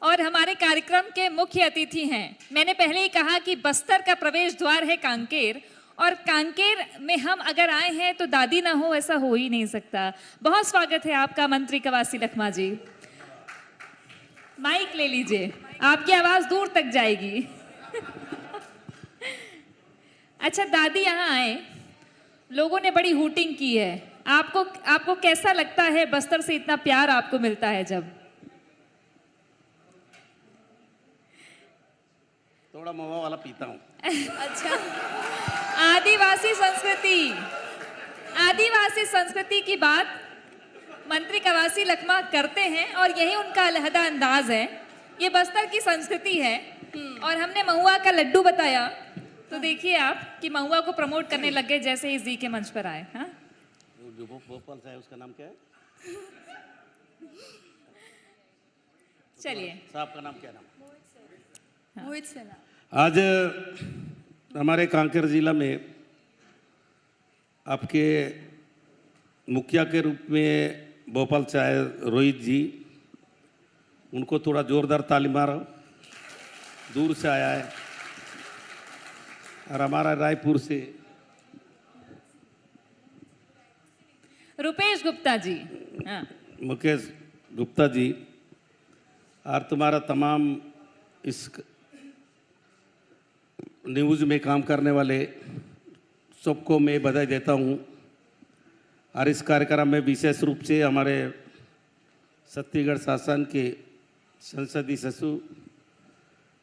और हमारे कार्यक्रम के मुख्य अतिथि हैं। मैंने पहले ही कहा कि बस्तर का प्रवेश द्वार है कांकेर, और कांकेर में हम अगर आए हैं तो दादी ना हो ऐसा हो ही नहीं सकता। बहुत स्वागत है आपका मंत्री कवासी लखमा जी। माइक ले लीजिए, आपकी आवाज दूर तक जाएगी। अच्छा, दादी यहाँ आए, लोगों ने बड़ी हूटिंग की है। आपको कैसा लगता है बस्तर से इतना प्यार आपको मिलता है जब? थोड़ा महुआ वाला पीता हूँ। अच्छा, आदिवासी संस्कृति की बात मंत्री कवासी लखमा करते हैं और यही उनका अलहदा अंदाज है। ये बस्तर की संस्कृति है। और हमने महुआ का लड्डू बताया, तो देखिए आप कि महुआ को प्रमोट करने लग गए जैसे ही जी के मंच पर आए। हाँ, जो भोपाल से है उसका नाम क्या है? चलिए, साहब का नाम क्या नाम? मोहित सेना। आज हमारे कांकेर जिला में आपके मुखिया के रूप में भोपाल से आए रोहित जी, उनको थोड़ा जोरदार ताली मारो। दूर से आया है। और हमारा रायपुर से रुपेश गुप्ता जी। हाँ, मुकेश गुप्ता जी, और तुम्हारा तमाम इस न्यूज़ में काम करने वाले सबको मैं बधाई देता हूँ। और इस कार्यक्रम में विशेष रूप से हमारे छत्तीसगढ़ शासन के संसदीय सचिव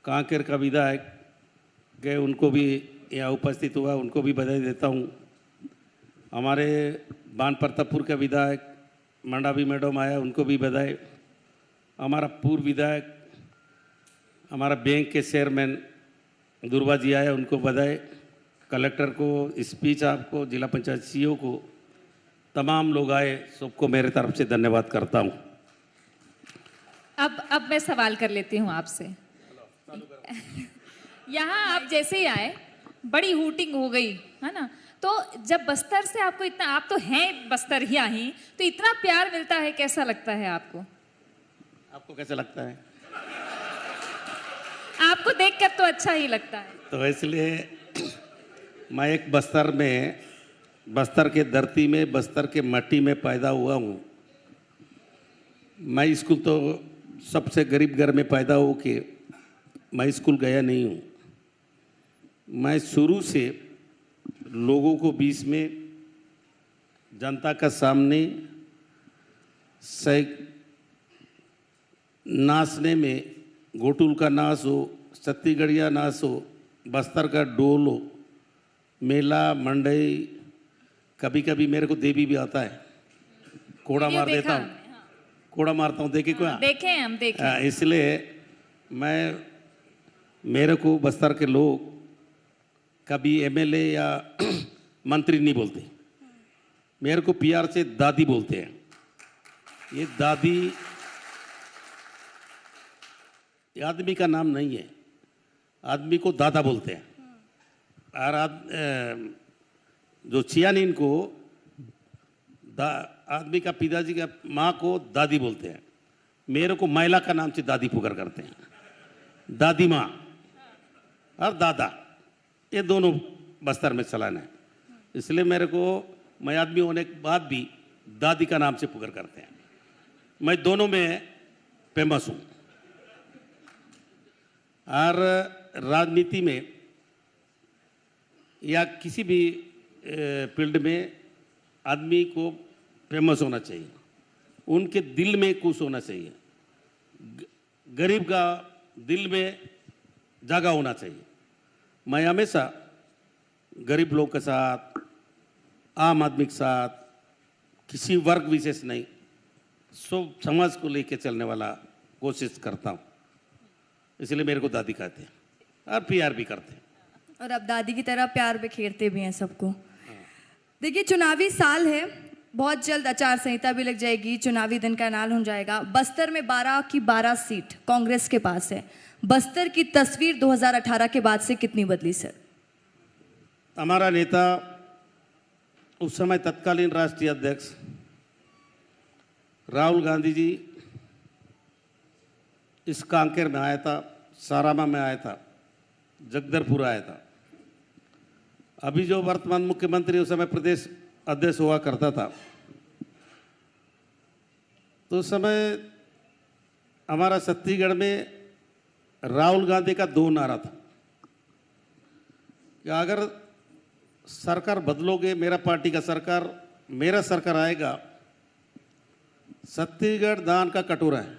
कांकेर का विधायक गए, उनको भी यहाँ उपस्थित हुआ, उनको भी बधाई देता हूँ। हमारे बान प्रतापपुर के विधायक मंडावी मैडम आया, उनको भी बधाई। हमारा पूर्व विधायक, हमारा बैंक के चेयरमैन दुर्वा जी आया, उनको बधाई। कलेक्टर को, स्पीच आपको, जिला पंचायत सीईओ को, तमाम लोग आए, सबको मेरे तरफ से धन्यवाद करता हूँ। अब मैं सवाल कर लेती हूँ आपसे। यहाँ आप जैसे ही आए बड़ी हूटिंग हो गई है ना, तो जब बस्तर से आपको इतना, आप तो हैं बस्तर ही, तो इतना प्यार मिलता है, कैसा लगता है आपको? आपको कैसा लगता है? आपको देखकर तो अच्छा ही लगता है। तो इसलिए मैं एक बस्तर में, बस्तर के धरती में, बस्तर के मट्टी में पैदा हुआ हूँ। मैं स्कूल तो सबसे गरीब घर में पैदा हो के मैं स्कूल गया नहीं हूँ। मैं शुरू से लोगों को बीच में, जनता का सामने नाचने में, घोटुल का नाच हो, छत्तीसगढ़िया नाच हो, बस्तर का डोल हो, मेला मंडई, कभी कभी मेरे को देवी भी आता है, कोड़ा मार देता हूँ। कोड़ा मारता हूँ, देखे क्या? देखे हम, देखे। इसलिए मेरे को बस्तर के लोग कभी एमएलए या मंत्री नहीं बोलते, मेरे को पीआर से दादी बोलते हैं। ये दादी ये आदमी का नाम नहीं है, आदमी को दादा बोलते हैं। और जो चियानिन को आदमी का पिताजी का माँ को दादी बोलते हैं। मेरे को महिला का नाम से दादी पुकार करते हैं। दादी माँ और दादा, ये दोनों बस्तर में चलाना है। इसलिए मेरे को, मैं आदमी होने के बाद भी दादी का नाम से पुकार करते हैं। मैं दोनों में फेमस हूँ। और राजनीति में या किसी भी फील्ड में आदमी को फेमस होना चाहिए, उनके दिल में कुछ होना चाहिए, गरीब का दिल में जगह होना चाहिए। मैं हमेशा गरीब लोग के साथ, आम आदमी के साथ, किसी वर्ग विशेष नहीं, सब समाज को लेके चलने वाला कोशिश करता हूँ। इसलिए मेरे को दादी कहते हैं और प्यार भी करते हैं। और अब दादी की तरह प्यार बिखेरते भी हैं सबको। देखिए, चुनावी साल है, बहुत जल्द आचार संहिता भी लग जाएगी, चुनावी दिन का ऐलान हो जाएगा। बस्तर में 12 की 12 सीट कांग्रेस के पास है। बस्तर की तस्वीर 2018 के बाद से कितनी बदली सर? हमारा नेता, उस समय तत्कालीन राष्ट्रीय अध्यक्ष राहुल गांधी जी इस कांकेर में आया था, सारामा में आया था, जगदलपुर आया था। अभी जो वर्तमान मुख्यमंत्री उस समय प्रदेश अध्यक्ष हुआ करता था, तो उस समय हमारा छत्तीसगढ़ में राहुल गांधी का 2 नारा था कि अगर सरकार बदलोगे, मेरा पार्टी का सरकार, मेरा सरकार आएगा, छत्तीसगढ़ दान का कटोरा है।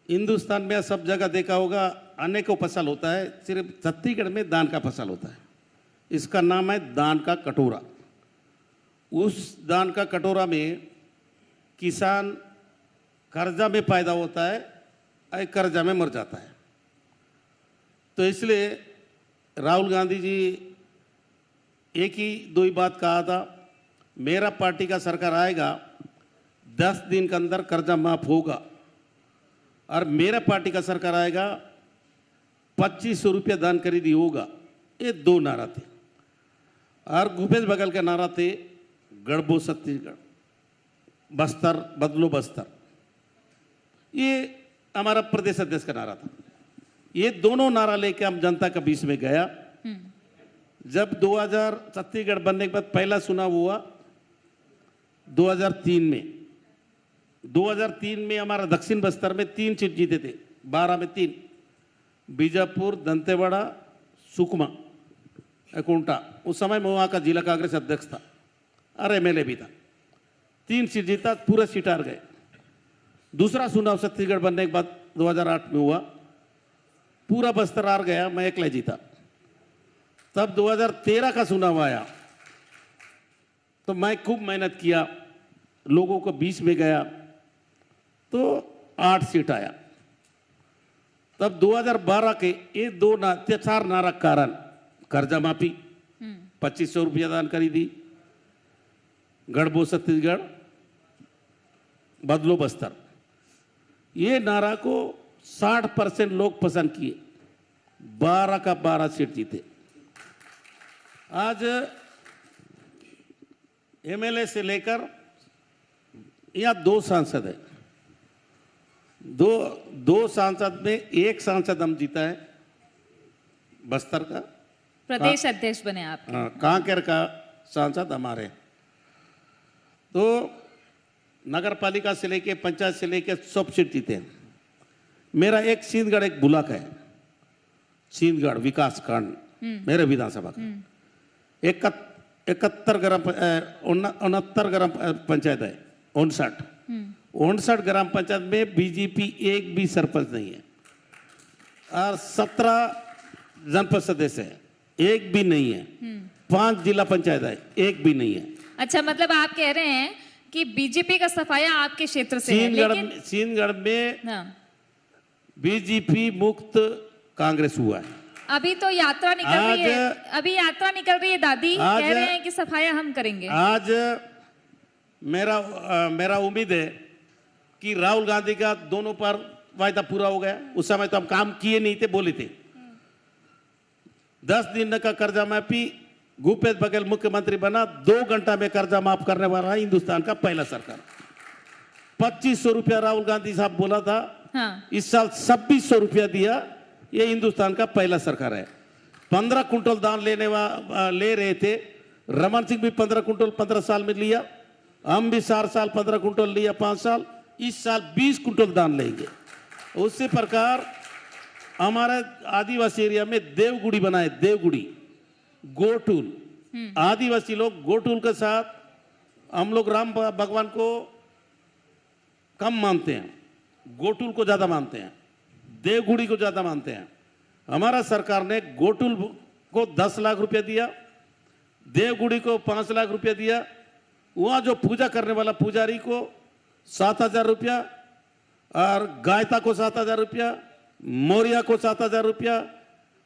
हिंदुस्तान में सब जगह देखा होगा, अनेकों फसल होता है, सिर्फ छत्तीसगढ़ में दान का फसल होता है। इसका नाम है दान का कटोरा। उस दान का कटोरा में किसान कर्जा में पैदा होता है और कर्जा में मर जाता है। तो इसलिए राहुल गांधी जी एक ही 2 ही बात कहा था, मेरा पार्टी का सरकार आएगा, 10 दिन के अंदर कर्जा माफ होगा, और मेरा पार्टी का सरकार आएगा, 2500 रुपया दान खरीदी होगा। ये 2 नारा थे। और भूपेश बघेल के नारा थे, गढ़बो छत्तीसगढ़, बस्तर बदलो बस्तर। ये हमारा प्रदेश अध्यक्ष का नारा था। ये दोनों नारा लेके हम जनता के बीच में गया। जब 2000 छत्तीसगढ़ बनने के बाद पहला चुनाव हुआ 2003 में। 2003 में हमारा दक्षिण बस्तर में 3 सीट जीते थे, 12 में 3, बीजापुर, दंतेवाड़ा, सुकमा, कुंटा। उस समय मैं वहाँ का जिला कांग्रेस अध्यक्ष था और एमएलए भी था। 3 सीट जीता, पूरा सीट हार गए। दूसरा चुनाव छत्तीसगढ़ बनने के बाद 2008 में हुआ, पूरा बस्तर हार गया, मैं अकेला जीता। तब 2013 का चुनाव आया तो मैं खूब मेहनत किया, लोगों को बीच में गया, तो 8 सीट आया। तब 2012 के ये 4 नारा कारण, कर्जा माफी, 2500 रुपया दान करी दी, गढ़बो छत्तीसगढ़, बदलो बस्तर, ये नारा को 60% लोग पसंद किए, 12 का 12 सीट जीते। आज एमएलए से लेकर यहाँ 2 सांसद है, दो सांसद में एक सांसद हम जीता है बस्तर का, प्रदेश अध्यक्ष बने आप। हाँ, कांकेर का सांसद हमारे। तो नगर पालिका से लेके, पंचायत से लेके सब सीट जीते हैं। मेरा एक सींदगढ़, एक बुलाक है, सींदगढ़ विकास खंड मेरे विधानसभा का। 69 ग्राम पंचायत है, 59 ग्राम पंचायत में बीजेपी एक भी सरपंच नहीं है, और 17 जनपद सदस्य है, एक भी नहीं है। 5 जिला पंचायत है, एक भी नहीं है। अच्छा, मतलब आप कह रहे हैं कि बीजेपी का सफाया आपके क्षेत्र से है, लेकिन सीनगढ़ में हाँ, बीजेपी मुक्त कांग्रेस हुआ है। अभी तो यात्रा निकल रही है, अभी यात्रा निकल रही है, दादी कह रहे हैं कि सफाया हम करेंगे। आज मेरा उम्मीद है कि राहुल गांधी का दोनों पर वायदा पूरा हो गया। उस समय तो हम काम किए नहीं थे, बोले थे 10 दिन का कर्जा माफी, भूपेश बघेल मुख्यमंत्री बना, 2 घंटा में कर्जा माफ करने वाला है हिंदुस्तान का पहला सरकार। 2500 रुपया राहुल गांधी साहब बोला था, हाँ, इस साल 2600 रुपया दिया। ये हिंदुस्तान का पहला सरकार है। 15 कुंटल दान ले रहे थे, रमन सिंह भी 15 कुंटल 15 साल में लिया, हम भी 4 साल 15 कुंटल लिया, 5 साल, इस साल 20 कुंटल दान लेंगे। उसी प्रकार हमारे आदिवासी एरिया में देवगुड़ी बनाए, देवगुड़ी गोटूल, आदिवासी लोग गोटूल के साथ, हम लोग राम भगवान को कम मानते हैं, गोटूल को ज्यादा मानते हैं, देवगुड़ी को ज्यादा मानते हैं। हमारा सरकार ने गोटूल को 10 लाख रुपया दिया, देवगुड़ी को 5 लाख रुपया दिया। वहां जो पूजा करने वाला पुजारी को 7,000 रुपया, और गायता को 7,000 रुपया, मौर्या को 7,000 रुपया,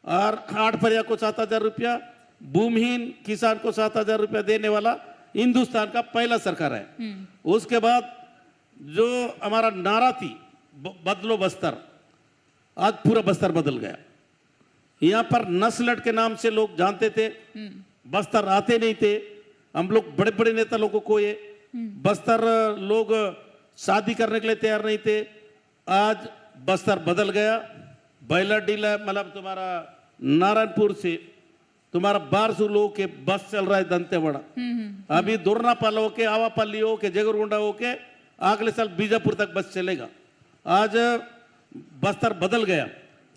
और आठपरिया को 7,000 रुपया, भूमिहीन किसान को 7,000 रुपया देने वाला हिंदुस्तान का पहला सरकार है। उसके बाद जो हमारा नारा थी बदलो बस्तर, आज पूरा बस्तर बदल गया। यहाँ पर नस्लट के नाम से लोग जानते थे, बस्तर आते नहीं थे। हम लोग बड़े बड़े नेता लोगों को ये बस्तर लोग शादी करने के लिए तैयार नहीं थे। आज बस्तर बदल गया। बैलाडीला मतलब तुम्हारा नारायणपुर से तुम्हारा 1200 लोगों के बस चल रहा है दंतेवाड़ा। अभी दुर्नापाल होके आवापल्ली होके जगरगोंडा होके अगले साल बीजापुर तक बस चलेगा। आज बस्तर बदल गया।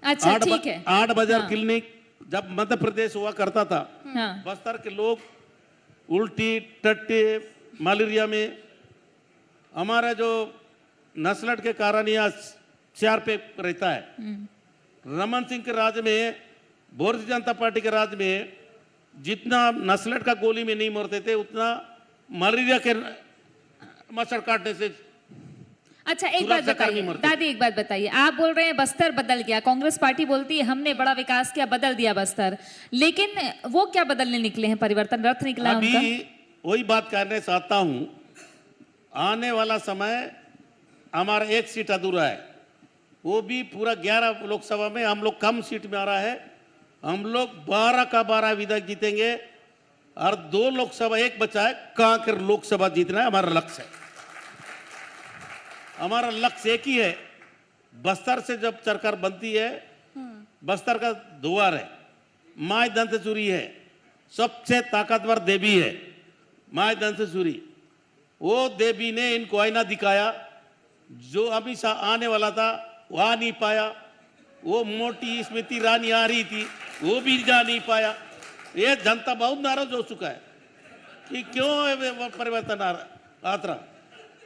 अच्छा ठीक है। 8 बाजार क्लिनिक जब मध्य प्रदेश हुआ करता था, हाँ बस्तर के लोग उल्टी टट्टी मलेरिया में हमारा जो नस्लट के कारण यहाँ चार पे रहता है। रमन सिंह के राज में, भारतीय जनता पार्टी के राज में जितना नस्लट का गोली में नहीं मरते थे उतना मलेरिया के मच्छर काटने से। अच्छा एक बात बताइए दादी, एक बात बताइए, आप बोल रहे हैं बस्तर बदल गया, कांग्रेस पार्टी बोलती है हमने बड़ा विकास किया, बदल दिया बस्तर, लेकिन वो क्या बदलने निकले हैं? परिवर्तन रथ निकला है उनका। अभी वही बात करने चाहता हूं, आने वाला समय हमारा एक सीट अधूरा है, वो भी पूरा 11 लोकसभा में हम लोग कम सीट में आ रहा है। हम लोग 12 का 12 विधायक जीतेंगे और 2 लोकसभा एक बचा है, कांकेर लोकसभा जीतना है हमारा लक्ष्य है। हमारा लक्ष्य एक ही है, बस्तर से जब सरकार बनती है, बस्तर का द्वार है, माय दंतेश्वरी है, सबसे ताकतवर देवी है माय दंतेश्वरी। वो देवी ने इनको आईना दिखाया, जो अमित शाह आने वाला था वो आ नहीं पाया। वो मोटी स्मृति ईरानी आ रही थी, वो भी जा नहीं पाया। ये जनता बहुत नाराज हो चुका है कि क्यों परिवर्तन आता रहा।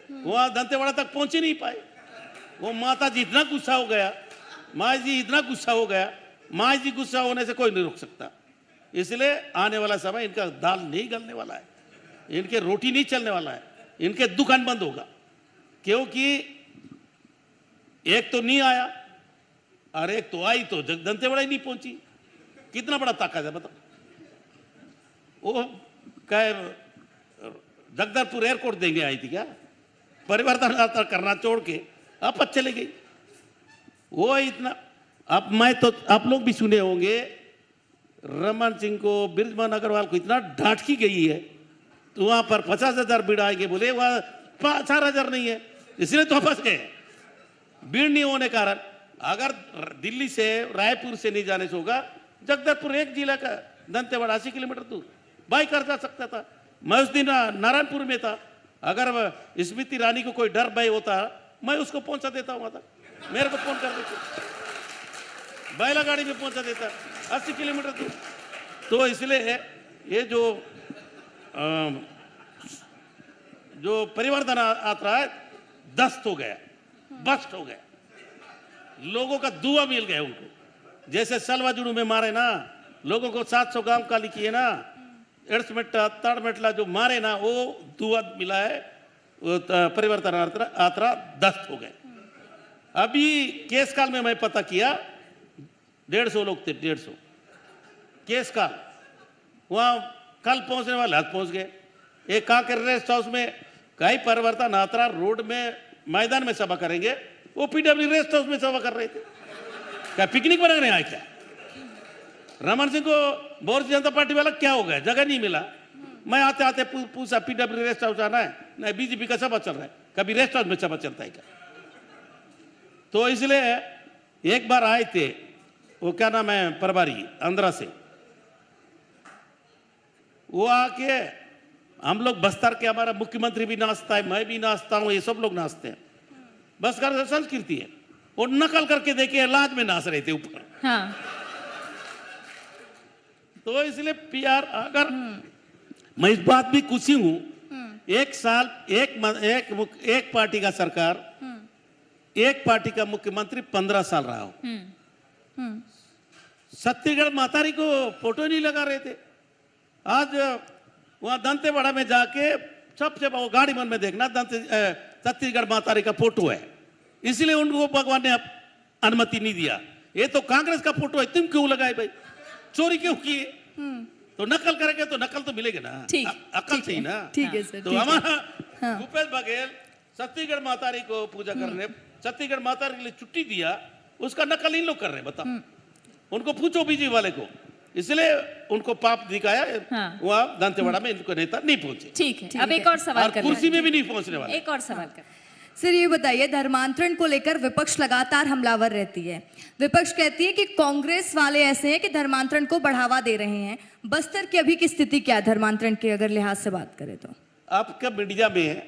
वहां दंतेवाड़ा तक पहुंच ही नहीं पाए। वो माता जी इतना गुस्सा हो गया, माँ जी इतना गुस्सा हो गया, माँ जी गुस्सा होने से कोई नहीं रोक सकता। इसलिए आने वाला समय इनका दाल नहीं गलने वाला है, इनके रोटी नहीं चलने वाला है, इनके दुकान बंद होगा। क्योंकि एक तो नहीं आया और एक तो आई तो दंतेवाड़ा ही नहीं पहुंची। कितना बड़ा ताकत है बताओ। वो क्या जगदलपुर एयरपोर्ट देंगे आई थी क्या? परिवर्तन करना छोड़ के अब चले गई वो इतना। अब मैं तो आप लोग भी सुने होंगे, रमन सिंह को, बृजमोहन अग्रवाल को इतना डांट की गई है, तो वहां पर 50,000 भीड़ आएंगे, बोले वहां 4,000 नहीं है, इसलिए तो फंस गए। भीड़ नहीं होने कारण अगर दिल्ली से रायपुर से नहीं जाने से होगा, जगदलपुर एक जिला का दंतेवाड़ा 80 किलोमीटर दूर बाइक कर जा सकता था। मैं उस दिन नारायणपुर में था, अगर स्मृति ईरानी को कोई डर भय होता मैं उसको पहुंचा देता वहां तक, मेरे को फोन कर देते, बैला गाड़ी में पहुंचा देता 80 किलोमीटर दूर। तो इसलिए ये जो परिवर्तन आता है दस्त हो गया, बस्ट हो गया, लोगों का दुआ मिल गया उनको। जैसे सलवाजुड़ू में मारे ना लोगों को 700 गांव काली किए ना, एड्समेटला तड़मेटला जो मारे ना, वो दुआ मिला है, परिवर्तन आत्रा दस्त हो गए। अभी केस काल में मैं पता किया 150 लोग थे, 150 केस काल। वहां कल पहुंचने वाले आज पहुंच गए। एक कांकेर रेस्ट हाउस में कई परिवर्तन आत्रा रोड में मैदान में सभा करेंगे, वो पीडब्ल्यू रेस्ट हाउस में सभा कर रहे थे। क्या पिकनिक बनाने आए क्या? रमन सिंह को भारतीय जनता पार्टी वाला क्या हो गया, जगह नहीं मिला। मैं आते आते पूछा पीडब्ल्यू रेस्ट हाउस आना है? नहीं, बीजेपी का सभा चल रहा है। कभी रेस्ट हाउस में सभा चलता है क्या? तो इसलिए एक बार आए थे, वो क्या नाम है, प्रभारी आंध्रा से, वो आके हम लोग बस्तर के, हमारा मुख्यमंत्री भी नाचता है, मैं भी नाचता हूं, ये सब लोग नाचते हैं, बस्तर संस्कृति है। वो नकल करके देखे लाज में नाच रहे थे ऊपर। हाँ। तो इसलिए पीआर, अगर मैं इस बात भी खुशी हूं, एक साल एक पार्टी का सरकार, एक पार्टी का मुख्यमंत्री 15 साल रहा हूं। छत्तीसगढ़ मातारी को फोटो नहीं लगा रहे थे। आज वहां दंतेवाड़ा में जाके सबसे गाड़ी मन में देखना छत्तीसगढ़ मातारी का फोटो है, इसलिए उनको भगवान ने अनुमति नहीं दिया। ये तो कांग्रेस का फोटो है, तुम क्यों लगाए भाई, चोरी क्यों किए? तो नकल करेंगे तो नकल तो मिलेगी ना, अकल से ही ना। ठीक है सर। तो हमारा भूपेश बघेल छत्तीसगढ़ मातारी को पूजा करने, छत्तीसगढ़ मातारी के लिए छुट्टी दिया, उसका नकल इन लोग कर रहे, बताओ। उनको पूछो बीजेपी वाले को, इसलिए उनको पाप दिखाया। वहां दंतेवाड़ा में इनको नेता नहीं पहुंचे। ठीक है, अब एक और सवाल कर, कुर्सी में भी नहीं पहुंचने वाला। एक और सवाल कर। सर ये बताइए, धर्मांतरण को लेकर विपक्ष लगातार हमलावर रहती है। विपक्ष कहती है कि कांग्रेस वाले ऐसे हैं कि धर्मांतरण को बढ़ावा दे रहे हैं। बस्तर की अभी की स्थिति क्या है धर्मांतरण के अगर लिहाज से बात करें तो? आपका मीडिया में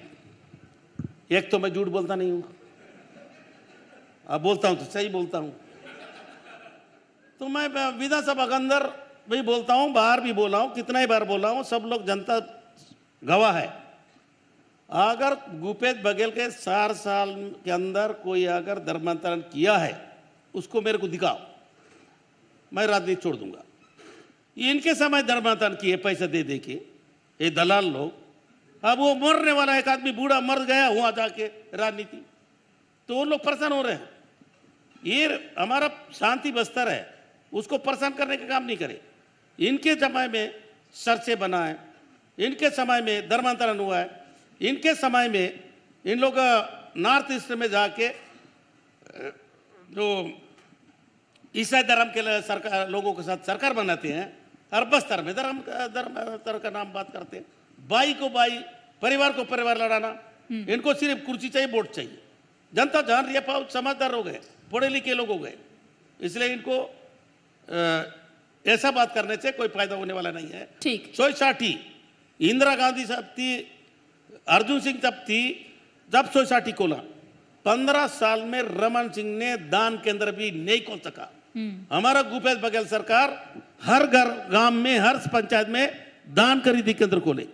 एक तो मैं झूठ बोलता नहीं हूँ, अब बोलता हूँ तो सही बोलता हूँ। तो मैं विधानसभा के अंदर भी बोलता हूँ, बाहर भी बोला हूँ, कितना ही बार बोला हूँ, सब लोग जनता गवाह है। अगर भूपेश बघेल के 4 साल के अंदर कोई अगर धर्मांतरण किया है उसको मेरे को दिखाओ, मैं राजनीति छोड़ दूंगा। इनके समय धर्मांतरण किए पैसे दे दे के ये दलाल लोग, अब वो मरने वाला एक आदमी बूढ़ा मर गया वहां जाके राजनीति, तो वो लोग परेशान हो रहे हैं। ये हमारा शांति बस्तर है, उसको परेशान करने का काम नहीं करे। इनके समय में चर्चे बना है, इनके समय में धर्मांतरण हुआ है, इनके समय में इन लोग नॉर्थ ईस्ट में जाके जो ईसाई धर्म के सरकार लोगों के साथ सरकार बनाते हैं और बस्तर में धर्म का नाम बात करते हैं। भाई को भाई, परिवार को परिवार लड़ाना, इनको सिर्फ कुर्सी चाहिए, वोट चाहिए। जनता जान रही है, बहुत समझदार हो गए, पढ़े लिखे लोग हो गए, इसलिए इनको ऐसा बात करने से कोई फायदा होने वाला नहीं है। ठीक। 160 इंदिरा गांधी साहब थी, अर्जुन सिंह तब थी, जब 160 खोला 15 साल में रमन सिंह ने दान केंद्र भी नहीं खोल सका। हमारा भूपेश बघेल सरकार हर घर गांव में हर पंचायत में दान खरीदी केंद्र खोले।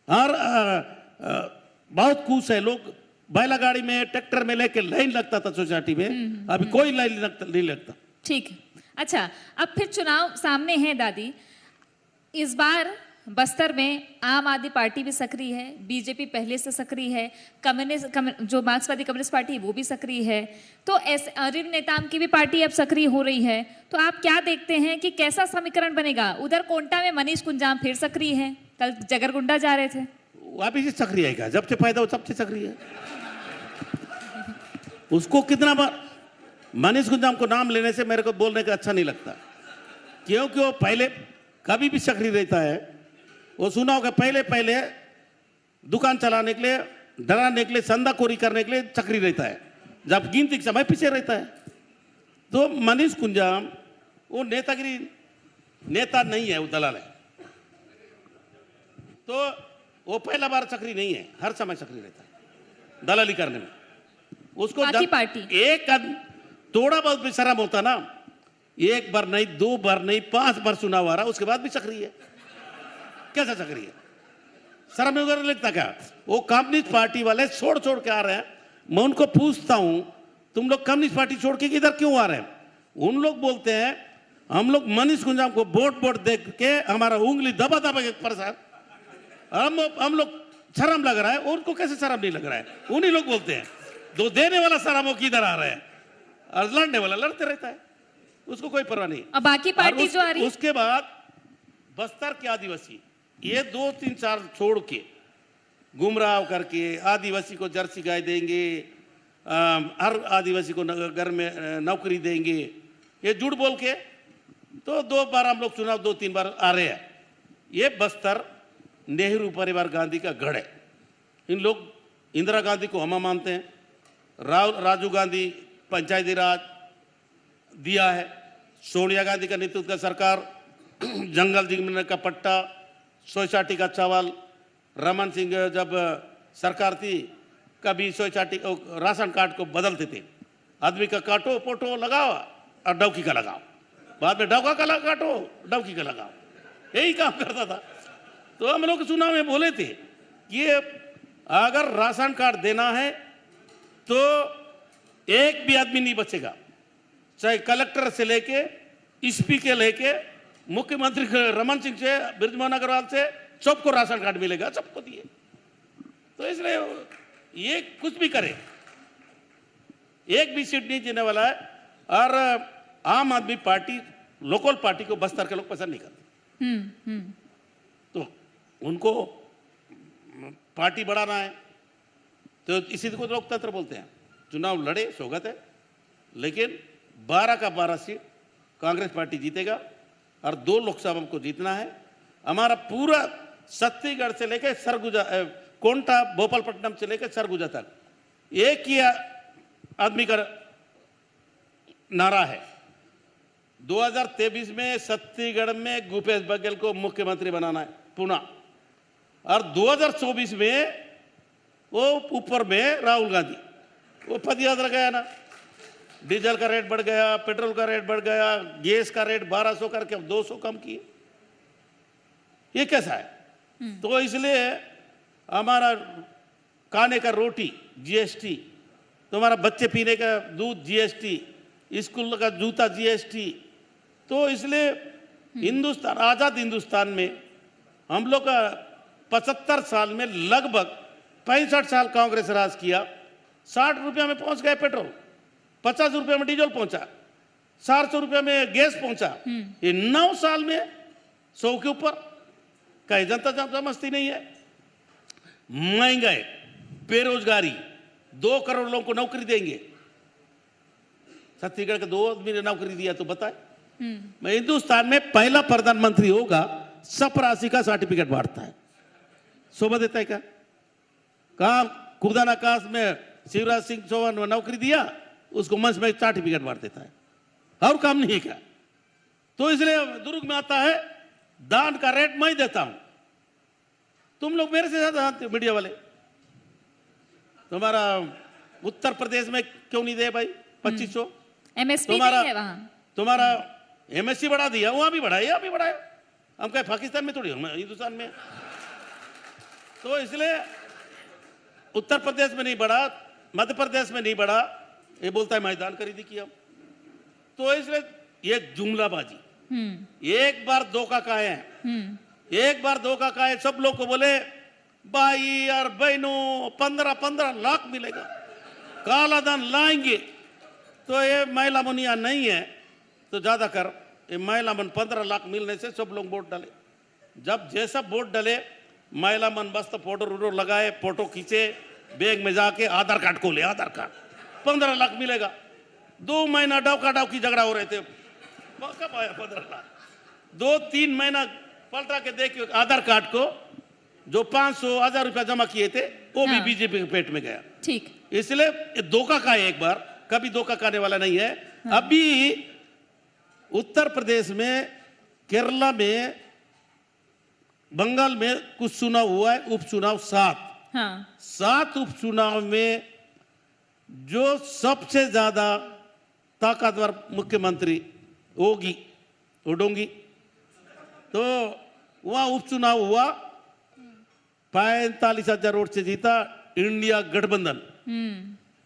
और बहुत खुश है लोग, बैलगाड़ी में ट्रैक्टर में लेके लाइन लगता था सोसाइटी में, अभी कोई लाइन नहीं लगता। ठीक है। अच्छा, अब फिर चुनाव सामने है दादी। इस बार बस्तर में आम आदमी पार्टी भी सक्रिय है, बीजेपी पहले से सक्रिय है, जो मार्क्सवादी कम्युनिस्ट पार्टी वो भी सक्रिय है, तो अरविंद नेताम की भी पार्टी अब सक्रिय हो रही है। तो आप क्या देखते हैं कि कैसा समीकरण बनेगा? उधर कोंटा में मनीष कुंजाम फिर सक्रिय है, कल जगरगुंडा जा रहे थे। वापिस सक्रिय है, जब से फायदा हो तब से सक्रिय है। उसको कितना बार मनीष कुंजाम को नाम लेने से मेरे को बोलने का अच्छा नहीं लगता, क्योंकि वो पहले कभी भी सक्रिय रहता है। वो सुना होगा, पहले दुकान चलाने के लिए, डराने के लिए, संदाखोरी करने के लिए सक्रिय रहता है, जब गिनती के समय पीछे रहता है। तो मनीष कुंजाम वो नेतागिरी नेता नहीं है, वो दलाल है। तो वो पहला बार सक्रिय नहीं है, हर समय सक्रिय रहता है दलाली करने में। उसको पार्टी एक थोड़ा बहुत भी शर्म होता ना, एक बार नहीं, 2 बार नहीं, 5 बार चुनाव आ रहा, उसके बाद भी सक्रिय है। कैसा सक्रिय है? शर्म वगैरह लगता क्या? वो कम्युनिस्ट पार्टी वाले छोड़ के आ रहे हैं। मैं उनको पूछता हूं, तुम लोग कम्युनिस्ट पार्टी छोड़ के इधर क्यों आ रहे हैं? उन लोग बोलते हैं हम लोग मनीष कुंजाम को वोट देख के हमारा उंगली दबा के परेशान, हम लोग शर्म लग रहा है। उनको कैसे शर्म नहीं लग रहा है? उन्हीं लोग बोलते हैं दो देने वाला शर्म हो किधर आ रहा है, और लड़ने वाला लड़ते रहता है, उसको कोई परवाह नहीं। अब बाकी पार्टी जो आ रही है, उसके बाद बस्तर के आदिवासी ये 2-3 साल छोड़ के गुमराह करके आदिवासी को जर्सी गाय देंगे, हर आदिवासी को घर में नौकरी देंगे, ये झूठ बोल के तो 2 बार हम लोग चुनाव 2-3 बार आ रहे हैं। ये बस्तर नेहरू परिवार गांधी का गढ़ है। इन लोग इंदिरा गांधी को हम मानते हैं, राजीव गांधी पंचायती राज दिया है, सोनिया गांधी का नेतृत्व का सरकार जंगल जिम्मेदारी का पट्टा, सोसाइटी का चावल, रमन सिंह जब सरकार थी कभी सोसाइटी राशन कार्ड को बदलते थे, आदमी का काटो फोटो लगाओ और डौकी का लगाओ, बाद में डौका का काटो डौकी का लगाओ, यही काम करता था। तो हम लोग चुनाव में बोले थे कि अगर राशन कार्ड देना है तो एक भी आदमी नहीं बचेगा, चाहे कलेक्टर से लेके एसपी के लेके मुख्यमंत्री रमन सिंह से बृजमोहन अग्रवाल से सबको राशन कार्ड मिलेगा, सबको दिए। तो इसलिए ये कुछ भी करे, एक भी सीट नहीं जीने वाला है। और आम आदमी पार्टी लोकल पार्टी को बस्तर के लोग पसंद नहीं करते। तो उनको पार्टी बढ़ाना है, तो इसी को लोकतंत्र बोलते हैं। चुनाव लड़े स्वागत है, लेकिन 12 का 12 सीट कांग्रेस पार्टी जीतेगा और 2 लोकसभा को जीतना है। हमारा पूरा छत्तीसगढ़ से लेकर सरगुजा, कोंटा भोपालपट्टनम से लेकर सरगुजा तक एक ही आदमी का नारा है। 2023 में छत्तीसगढ़ में भूपेश बघेल को मुख्यमंत्री बनाना है पुनः, और 2024 में वो ऊपर में राहुल गांधी। वो पद याद रखा ना, डीजल का रेट बढ़ गया, पेट्रोल का रेट बढ़ गया, गैस का रेट 1200 करके अब 200 कम किए। ये कैसा है? तो इसलिए हमारा खाने का रोटी जीएसटी, तुम्हारा बच्चे पीने का दूध जीएसटी, स्कूल का जूता जीएसटी। तो इसलिए हिंदुस्तान, आजाद हिंदुस्तान में हम लोग का 75 साल में लगभग 65 साल कांग्रेस राज किया। 60 रुपया में पहुंच गए पेट्रोल, 50 रुपये में डीजल पहुंचा, 400 रुपये में गैस पहुंचा। ये 9 साल में 100 के ऊपर। कहीं जनता समझती नहीं है। महंगाई, बेरोजगारी, 2 करोड़ लोगों को नौकरी देंगे। छत्तीसगढ़ के 2 आदमी ने नौकरी दिया तो बताए। मैं हिंदुस्तान में पहला प्रधानमंत्री होगा चपरासी का सर्टिफिकेट बांटता है। शोभा देता है क्या? कहा खुदानाकाश में शिवराज सिंह चौहान ने नौकरी दिया, उसको मंच में सर्टिफिकेट बांट देता है, और काम नहीं है क्या? तो इसलिए दुर्ग में आता है, दान का रेट मैं देता हूं। तुम लोग मेरे से ज्यादा जानते हो मीडिया वाले। तुम्हारा उत्तर प्रदेश में क्यों नहीं दे भाई 2500? एमएसपी नहीं है वहां। तुम्हारा एमएससी बढ़ा दिया, वहां भी बढ़ाया, यहाँ भी बढ़ाया। हम कहे पाकिस्तान में थोड़ी, हम हिंदुस्तान में। तो इसलिए उत्तर प्रदेश में नहीं बढ़ा, मध्य प्रदेश में नहीं बढ़ा, ये बोलता है मैदान खरीदी किया। तो इसलिए ये जुमलाबाजी। एक बार धोखा खाए हैं, एक बार धोखा खाए, सब लोग को बोले भाई और बहनों 15-15 लाख मिलेगा, काला धन लाएंगे। तो ये महिला मुनिया नहीं है, तो ज्यादा कर ये महिला मन 15 लाख मिलने से सब लोग वोट डाले। जब जैसा वोट डाले, महिला मन बस तो फोटो लगाए, फोटो खींचे, बैंक में जाके आधार कार्ड खोले, आधार कार्ड 15 लाख मिलेगा। 2 महीना डाव की झगड़ा हो रहे थे, कब आया 15 लाख? 2-3 महीना पलटा के देखिए आधार कार्ड को, जो 500-1000 रुपया जमा किए थे वो भी बीजेपी के पेट में गया। ठीक, इसलिए ये धोखा का है, एक बार, कभी धोखा खाने वाला नहीं है। अभी उत्तर प्रदेश में, केरला में, बंगाल में कुछ चुनाव हुआ है, उपचुनाव 7 उपचुनाव में जो सबसे ज्यादा ताकतवर मुख्यमंत्री होगी उडोंगी। तो वहां उपचुनाव हुआ, 45,000 वोट से जीता इंडिया गठबंधन।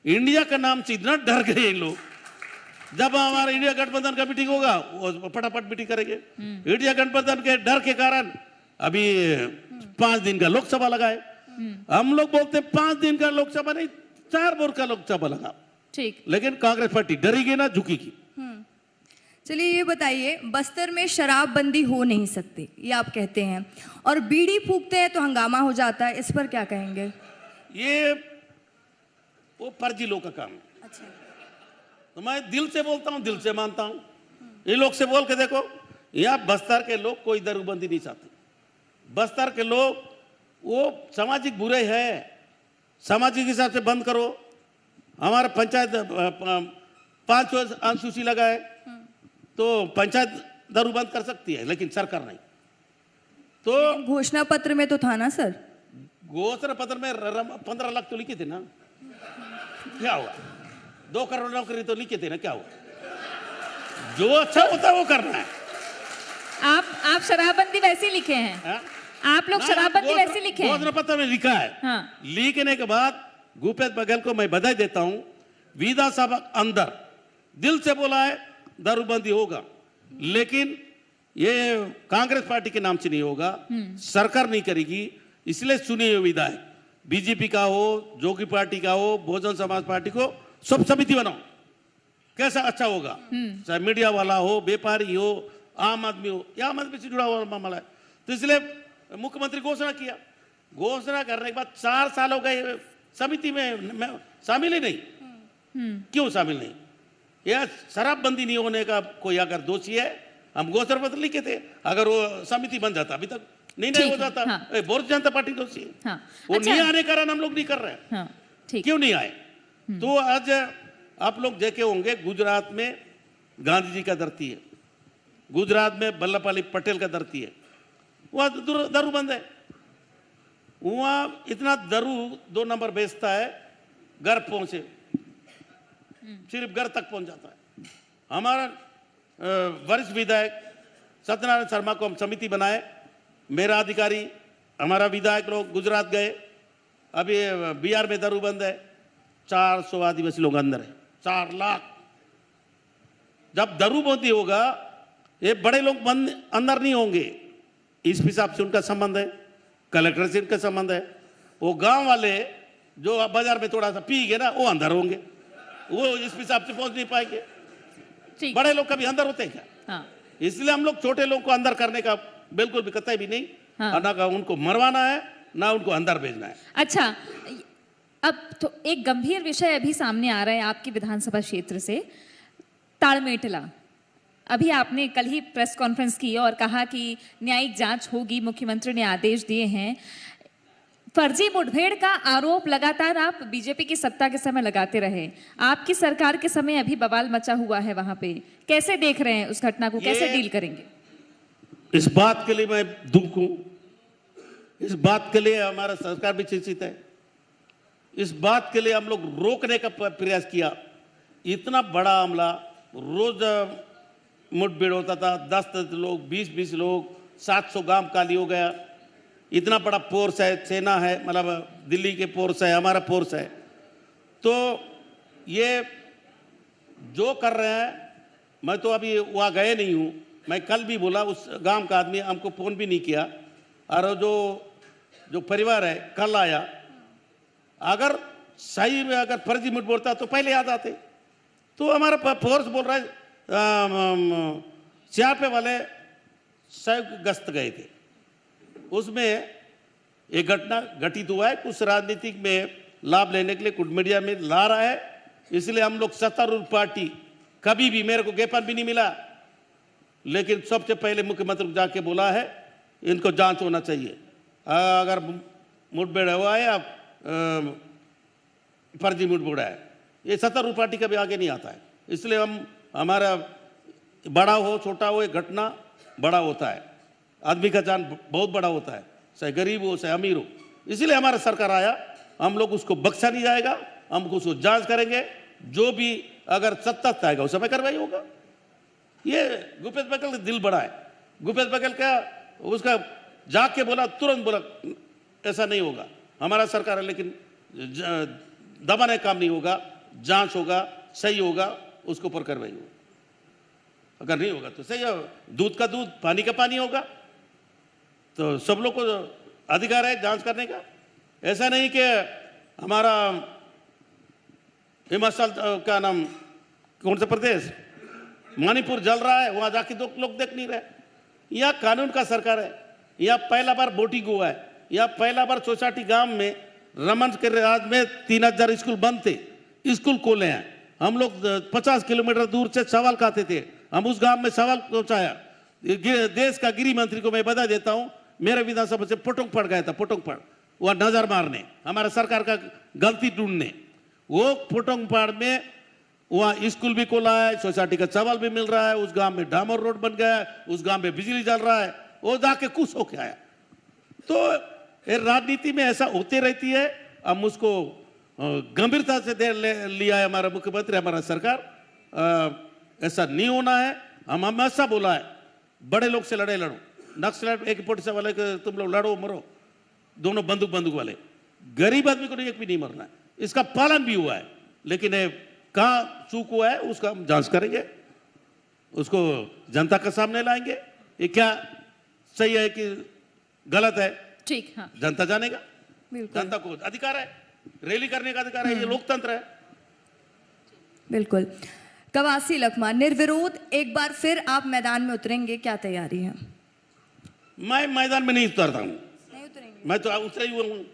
इंडिया का नाम से इतना डर गए लोग। जब हमारा इंडिया गठबंधन का मीटिंग होगा, वो फटाफट मीटिंग करेंगे। इंडिया गठबंधन के डर के कारण अभी 5 दिन का लोकसभा लगा है। हम लोग बोलते 5 दिन का लोकसभा नहीं, 4 बोर का लोकसभा लगा। ठीक, लेकिन कांग्रेस पार्टी डरेगी ना, झुकेगी। चलिए ये बताइए, बस्तर में शराबबंदी हो नहीं सकती, ये आप कहते हैं, और बीड़ी फूकते हैं तो हंगामा हो जाता है, इस पर क्या कहेंगे? ये वो फर्जी लोग का काम है। अच्छा, तो मैं दिल से बोलता हूँ, दिल से मानता हूँ। ये लोग से बोल के देखो, यहाँ बस्तर के लोग कोई दारूबंदी नहीं चाहते। बस्तर के लोग वो सामाजिक बुरे है, सामाजिक हिसाब से बंद करो। हमारा पंचायत 5 अनुसूची लगा है, तो पंचायत दारू बंद कर सकती है, लेकिन सरकार नहीं। तो घोषणा पत्र में तो था ना सर? घोषणा पत्र में 15 लाख तो लिखे थे ना, क्या हुआ? 2 करोड़ नौकरी तो लिखे थे ना, क्या हुआ? जो अच्छा होता है वो करना है। आप शराबबंदी वैसे लिखे हैं। हा? आप लोग शराबबंदी वैसे लिखे हैं। घोषणा पत्र में लिखा है। हाँ। लिखने के बाद भूपेश बघेल को मैं बधाई देता हूं। विधानसभा अंदर दिल से बोला है दारूबंदी होगा, लेकिन ये कांग्रेस पार्टी के नाम से नहीं होगा, सरकार नहीं करेगी। इसलिए सुनी हुई विधायक बीजेपी का हो, जोगी पार्टी का हो, बहुजन समाज पार्टी को, सब समिति बनाओ, कैसा अच्छा होगा। चाहे मीडिया वाला हो, व्यापारी हो, आम आदमी हो, या आम आदमी से जुड़ा हुआ मामला है। तो इसलिए मुख्यमंत्री घोषणा किया। घोषणा करने के बाद 4 साल हो गए, समिति में शामिल ही नहीं। क्यों शामिल नहीं? यह शराबबंदी नहीं होने का कोई अगर दोषी है, हम घोषणा पत्र लिखे थे, अगर वो समिति बन जाता अभी तक नहीं हो जाता। हाँ। भारतीय जनता पार्टी दोषी है। हाँ। वो अच्छा। नहीं आने के कारण हम लोग नहीं कर रहे हैं। हाँ, ठीक। क्यों नहीं आए? तो आज आप लोग देखे होंगे गुजरात में गांधी जी का धरती है, गुजरात में वल्लभ भाई पटेल का धरती है, वहाँ दारू बंद है। वहाँ इतना दारू 2 नंबर बेचता है, घर पहुंचे, सिर्फ घर तक पहुंच जाता है। हमारा वरिष्ठ विधायक सत्यनारायण शर्मा को हम समिति बनाए, मेरा अधिकारी हमारा विधायक लोग गुजरात गए, अभी बिहार में दारू बंद है, 400 आदिवासी लोग अंदर है, 4 लाख। जब दारू बंदी होगा ये बड़े लोग बंद अंदर नहीं होंगे, इस हिसाब से उनका संबंध है, कलेक्टर से उनका संबंध है। वो गांव वाले जो बाजार में थोड़ा सा पी गए ना, वो अंदर होंगे, वो इस हिसाब से पहुंच नहीं पाएंगे। ठीक। बड़े लोग कभी अंदर होते हैं क्या? हाँ। इसलिए हम लोग छोटे लोग को अंदर करने का बिल्कुल भी कतई भी नहीं, हाँ। ना का उनको मरवाना है ना उनको अंदर भेजना है। अच्छा, अब तो एक गंभीर विषय अभी सामने आ रहा है आपकी विधानसभा क्षेत्र से, ताड़मेटला। अभी आपने कल ही प्रेस कॉन्फ्रेंस की और कहा कि न्यायिक जांच होगी, मुख्यमंत्री ने आदेश दिए हैं। फर्जी मुठभेड़ का आरोप लगातार आप बीजेपी की सत्ता के समय लगाते रहे, आपकी सरकार के समय अभी बवाल मचा हुआ है वहां पे, कैसे देख रहे हैं उस घटना को, कैसे डील करेंगे? इस बात के लिए मैं दुख हूं, इस बात के लिए हमारा सरकार भी चिंतित है, इस बात के लिए हम लोग रोकने का प्रयास किया। इतना बड़ा हमला, रोज मुठभेड़ होता था, 10 लोग 20 लोग, 700 गांव खाली हो गया। इतना बड़ा फोर्स है, सेना है, मतलब दिल्ली के फोर्स है, हमारा फोर्स है। तो ये जो कर रहे हैं, मैं तो अभी वहाँ गए नहीं हूँ, मैं कल भी बोला, उस गांव का आदमी हमको फ़ोन भी नहीं किया, और जो परिवार है कल आया। अगर सही में अगर फर्जी मुठ बोलता तो पहले याद आते। तो हमारा फोर्स बोल रहा है, स्यापे वाले संयुक्त गश्त गए थे, उसमें एक घटना घटित हुआ है, कुछ राजनीतिक में लाभ लेने के लिए कुछ मीडिया में ला रहा है, इसलिए हम लोग सत्तारूढ़ पार्टी, कभी भी मेरे को ज्ञापन भी नहीं मिला, लेकिन सबसे पहले मुख्यमंत्री को जाके बोला है इनको जांच होना चाहिए, अगर मुठभेड़ हुआ है या फर्जी मुठभेड़ है, ये सत्तारूढ़ पार्टी कभी आगे नहीं आता है। इसलिए हमारा बड़ा हो छोटा हो, एक घटना बड़ा होता है, आदमी का जान बहुत बड़ा होता है, चाहे गरीब हो चाहे अमीर हो। इसलिए हमारा सरकार आया, हम लोग उसको बख्शा नहीं जाएगा, हम उसको जांच करेंगे, जो भी अगर सत्ता आएगा उस समय कार्रवाई होगा। ये भूपेश बघेल का दिल बड़ा है, भूपेश बघेल का उसका जाके बोला, तुरंत बोला ऐसा नहीं होगा, हमारा सरकार है, लेकिन दबाने काम नहीं होगा, जांच होगा, सही होगा, उसके ऊपर कार्रवाई होगा। अगर नहीं होगा तो सही है, दूध का दूध पानी का पानी होगा। तो सब लोग को अधिकार है जांच करने का। ऐसा नहीं कि हमारा हिमाचल का नाम कौन सा प्रदेश, मणिपुर जल रहा है, वहां जाके दो लोग देख नहीं रहे। यह कानून का सरकार है, यह पहला बार वोटिंग हुआ है, यह पहला बार सोसाइटी गांव में रमन के राज में 3000 स्कूल बंद थे, स्कूल खोले हैं। हम लोग 50 किलोमीटर दूर से सवाल खाते थे, हम उस गांव में सवाल पहुंचाया। देश का गृह मंत्री को मैं बता देता हूं, मेरे विधानसभा से पुटुंग पड़ गया था, पुटुंग पड़, वह नजर मारने, हमारा सरकार का गलती ढूंढने। वो पुटुंग पड़ में वहाँ स्कूल भी खोला है, सोसाइटी का चावल भी मिल रहा है, उस गांव में डामर रोड बन गया है, उस गांव में बिजली जल रहा है, वो जाके खुश होके आया। तो राजनीति में ऐसा होती रहती है, हम उसको गंभीरता से दे लिया है हमारा मुख्यमंत्री, हमारा सरकार। ऐसा नहीं होना है। हम हमेशा बोला है, बड़े लोग से लड़े लड़ो, नक्सलाइट एक पुलिस वाले के तुम लोग लड़ो मरो, दोनों बंदूक वाले, गरीब आदमी को एक भी नहीं मरना है। इसका पालन भी हुआ है, लेकिन कहाँ चूक हुआ है उसका हम जांच करेंगे, उसको जनता के सामने लाएंगे। ये क्या सही है कि गलत है, ठीक, हाँ, जनता जानेगा। बिल्कुल जनता को अधिकार है, रैली करने का अधिकार है, ये लोकतंत्र है। बिल्कुल। कवासी लखमा, निर्विरोध एक बार फिर आप मैदान में उतरेंगे, क्या तैयारी है? मैं मैदान में नहीं उतरता हूँ, नहीं उतरेंगे मैं तो उतरा ही हुआ हूँ,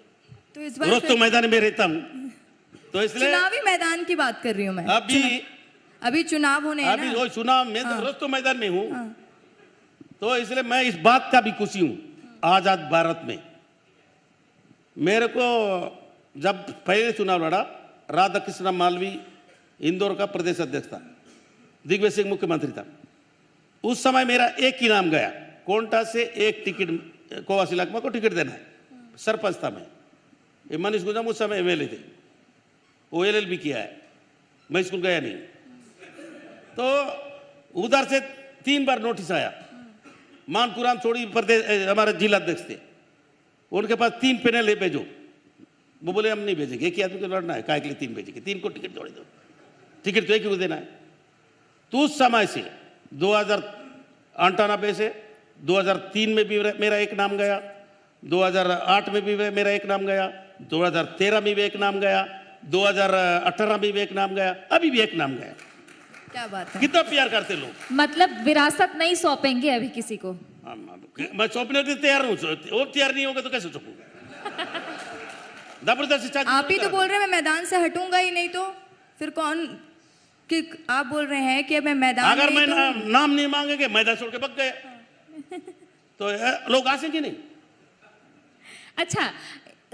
तो इस बार रोज तो मैदान में रहता हूँ, तो इसलिए चुनावी मैदान की बात कर रही हूँ मैं। अभी चुनाव होने हैं अभी ना? वो चुनाव में तो रोज तो मैदान में हूँ, तो इसलिए मैं इस बात का भी खुशी हूँ, आजाद भारत में मेरे को जब पहले चुनाव लड़ा राधा कृष्ण मालवी इंदौर का प्रदेश अध्यक्ष था, दिग्विजय सिंह मुख्यमंत्री था। उस समय मेरा एक ही नाम गया, कोंटा से एक टिकट कवासी लखमा को टिकट देना है, सरपंच था मैं। ये मनीष गुंजाम उस समय एमएलए थे, वो LLB किया है, मैं स्कूल गया नहीं। तो उधर से 3 बार नोटिस आया। मानकुराम छोड़ी प्रदेश हमारे जिला अध्यक्ष थे, उनके पास 3 पैनल है, भेजो। वो बोले हम नहीं भेजेंगे, एक ही आदमी को लड़ना है, काय के लिए 3 भेजेंगे, 3 को टिकट जोड़ दो, टिकट तो एक ही को देना है। तो उस समय से 2098 से 2003 में भी मेरा एक नाम गया, 2008 में भी मेरा एक नाम गया, 2013 में भी एक नाम गया, 2018 में भी एक नाम गया, अभी भी एक नाम गया। क्या बात है। कितना प्यार करते लोग। मतलब विरासत नहीं सौंपेंगे अभी किसी को? मैं सौंपने के तैयार हूँ, वो तैयार नहीं होगा तो कैसे सौंपूंगा? जबरदस्ती आप ही तो बोल रहे हैं मैं मैदान से हटूंगा ही नहीं, तो फिर कौन कि आप बोल रहे हैं कि मैं मैदान अगर नहीं मैं नाम नहीं मांगेंगे, मैदान छोड़ के भाग गए तो लोग आसेंगे नहीं। अच्छा,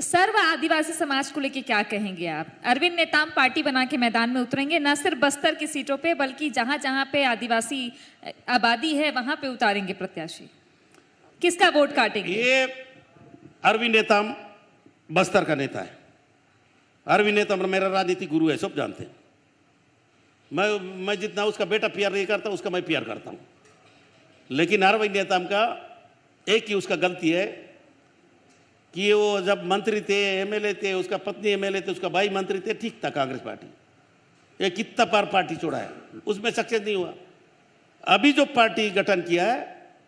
सर्व आदिवासी समाज को लेके क्या कहेंगे आप? अरविंद नेताम पार्टी बना के मैदान में उतरेंगे, न सिर्फ बस्तर की सीटों पे बल्कि जहां जहां पे आदिवासी आबादी है वहां पे उतारेंगे प्रत्याशी। किसका वोट काटेंगे? ये अरविंद नेताम बस्तर का नेता है। अरविंद नेताम मेरा राजनीतिक गुरु है, सब जानते हैं। मैं जितना उसका बेटा प्यार नहीं करता, उसका मैं प्यार करता हूं। लेकिन अरविंद नेताम का एक ही उसका गलती है कि वो जब मंत्री थे, एमएलए थे, उसका पत्नी एमएलए थे, उसका भाई मंत्री थे, ठीक था कांग्रेस पार्टी। ये कितना बार पार्टी छोड़ा है, उसमें सक्सेस नहीं हुआ। अभी जो पार्टी गठन किया है,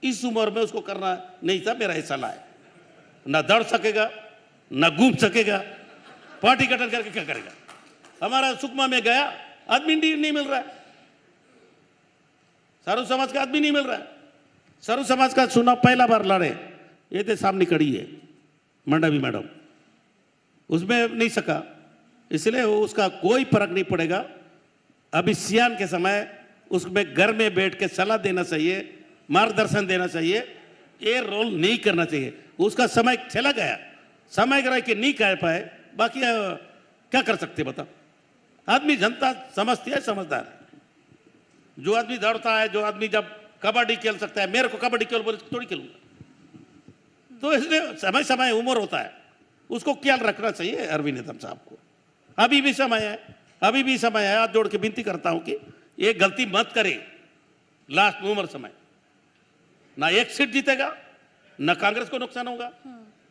इस उम्र में उसको करना नहीं था, मेरा ऐसा सलाह है। ना दौड़ सकेगा, ना घूम सकेगा, पार्टी गठन करके क्या करेगा? हमारा सुकमा में गया, आदमी नहीं मिल रहा है, सारू समाज का आदमी नहीं मिल रहा है। सारू समाज का चुनाव पहला बार लड़े, ये थे सामने खड़ी है मंडावी मैडम, उसमें नहीं सका, इसलिए उसका कोई फर्क नहीं पड़ेगा। अभी सियान के समय उसमें घर में बैठ के सलाह देना चाहिए, मार्गदर्शन देना चाहिए, ये रोल नहीं करना चाहिए। उसका समय चला गया, समय रह के नहीं कह पाए, बाकी क्या कर सकते बता। आदमी जनता समझती है, समझदार है। जो आदमी दौड़ता है, जो आदमी जब कबड्डी खेल सकता है, मेरे को कबड्डी खेल बोले थोड़ी खेलूंगा, तो इसलिए समय समय उम्र होता है, उसको ख्याल रखना चाहिए अरविंद नेताम साहब को। अभी भी समय है, अभी भी समय है। हाथ जोड़ के विनती करता हूं कि ये गलती मत करे। लास्ट उम्र समय, ना एक सीट जीतेगा, ना कांग्रेस को नुकसान होगा,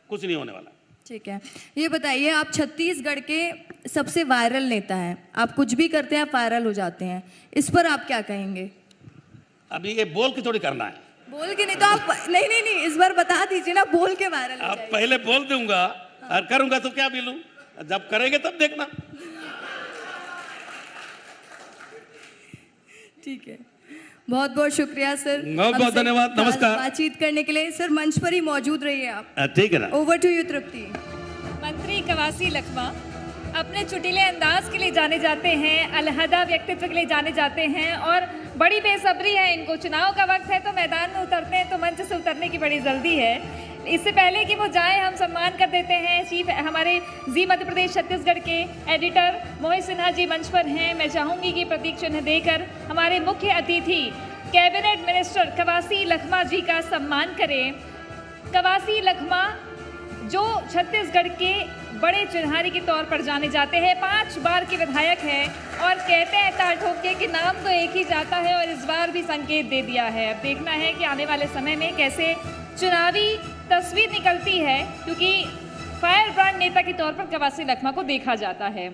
कुछ नहीं होने वाला। ठीक है, ये बताइए, आप छत्तीसगढ़ के सबसे वायरल नेता हैं, आप कुछ भी करते हैं आप वायरल हो जाते हैं, इस पर आप क्या कहेंगे? अभी ये बोल के थोड़ी करना है, बोल के नहीं तो आप नहीं इस बार बता दीजिए ना, बोल के वायरल हो अब जाइए। पहले बोल दूंगा और करूंगा तो क्या मिलूं, जब करेंगे तब देखना। ठीक है, बहुत बहुत शुक्रिया सर, बहुत बहुत हमसे धन्यवाद, नमस्कार। बातचीत करने के लिए। सर मंच पर ही मौजूद रहिए आप। ठीक है ना। ओवर टू यू तृप्ति। मंत्री कवासी लखमा अपने चुटीले अंदाज के लिए जाने जाते हैं, अलहदा व्यक्तित्व के लिए जाने जाते हैं और बड़ी बेसब्री है इनको। चुनाव का वक्त है तो मैदान में उतरते हैं, तो मंच से उतरने की बड़ी जल्दी है। इससे पहले कि वो जाए, हम सम्मान कर देते हैं चीफ हमारे जी मध्य प्रदेश छत्तीसगढ़ के एडिटर मोहित सिन्हा जी मंच पर हैं। मैं चाहूँगी कि प्रतीक चिन्ह देकर हमारे मुख्य अतिथि कैबिनेट मिनिस्टर कवासी लखमा जी का सम्मान करें। कवासी लखमा जो छत्तीसगढ़ के बड़े चिन्हारी के तौर पर जाने जाते हैं, 5 बार के विधायक हैं और कहते हैं ताल ठोक के कि नाम तो एक ही जाता है, और इस बार भी संकेत दे दिया है। अब देखना है कि आने वाले समय में कैसे चुनावी तस्वीर निकलती है, क्योंकि फायर ब्रांड नेता के तौर पर कवासी लखमा को देखा जाता है।